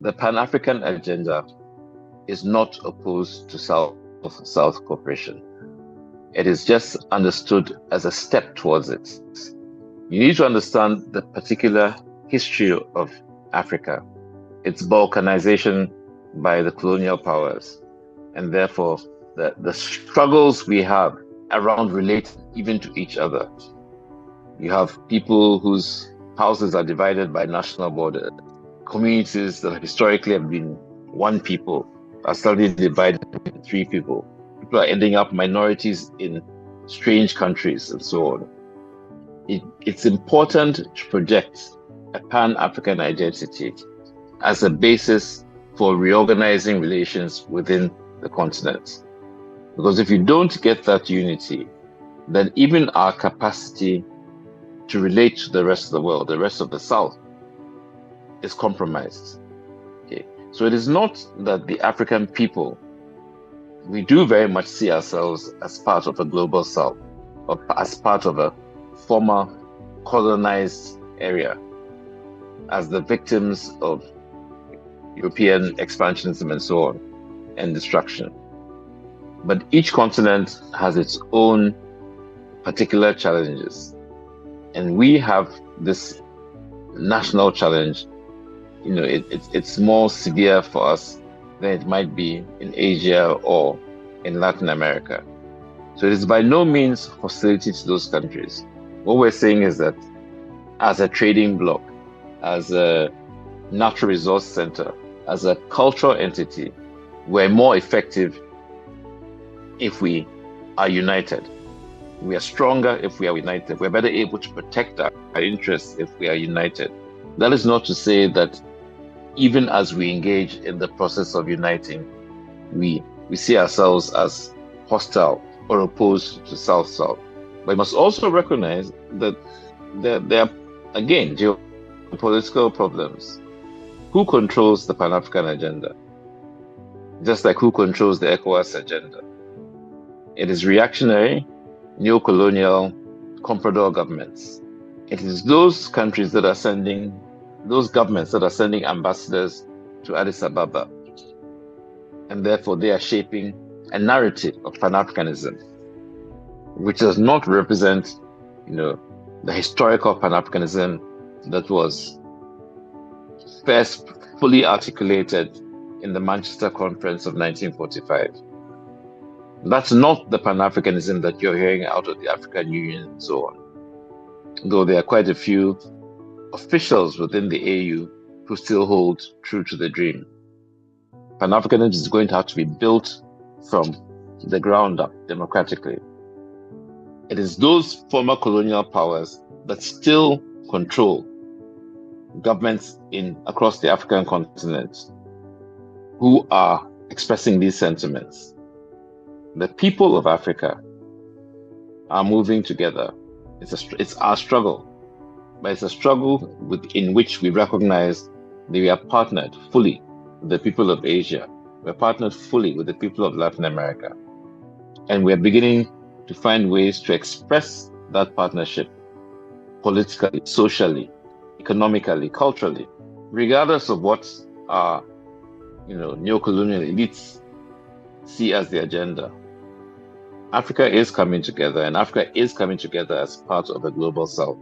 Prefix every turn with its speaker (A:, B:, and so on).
A: The Pan-African agenda is not opposed to South cooperation. It is just understood as a step towards it. You need to understand the particular history of Africa, its balkanization by the colonial powers, and therefore the struggles we have around relating even to each other. You have people whose houses are divided by national borders, communities that historically have been one people are suddenly divided into three people. People are ending up minorities in strange countries and so on. It's important to project a Pan-African identity as a basis for reorganizing relations within the continent. Because if you don't get that unity, then even our capacity to relate to the rest of the world, the rest of the South, is compromised. Okay. So it is not that the African people, we do very much see ourselves as part of a global South, or as part of a former colonized area, as the victims of European expansionism and so on, and destruction. But each continent has its own particular challenges. And we have this national challenge. You know, it's more severe for us than it might be in Asia or in Latin America. So it is by no means hostility to those countries. What we're saying is that as a trading bloc, as a natural resource center, as a cultural entity, we're more effective if we are united. We are stronger if we are united. We're better able to protect our interests if we are united. That is not to say that even as we engage in the process of uniting, we see ourselves as hostile or opposed to South-South. But we must also recognize that there are, again, geopolitical problems. Who controls the Pan-African agenda? Just like who controls the ECOWAS agenda? It is reactionary, neo-colonial, comprador governments. It is those countries that are sending, those governments that are sending ambassadors to Addis Ababa. And therefore they are shaping a narrative of Pan-Africanism, which does not represent, the historical Pan-Africanism that was first fully articulated in the Manchester Conference of 1945. That's not the Pan-Africanism that you're hearing out of the African Union and so on. Though there are quite a few officials within the AU who still hold true to the dream. Pan-Africanism is going to have to be built from the ground up democratically. It is those former colonial powers that still control governments across the African continent who are expressing these sentiments. The people of Africa are moving together. It's our struggle, but it's a struggle in which we recognize that we are partnered fully with the people of Asia. We're partnered fully with the people of Latin America. And we're beginning to find ways to express that partnership politically, socially, economically, culturally, regardless of what our neo-colonial elites see as the agenda. Africa is coming together, and Africa is coming together as part of a global South.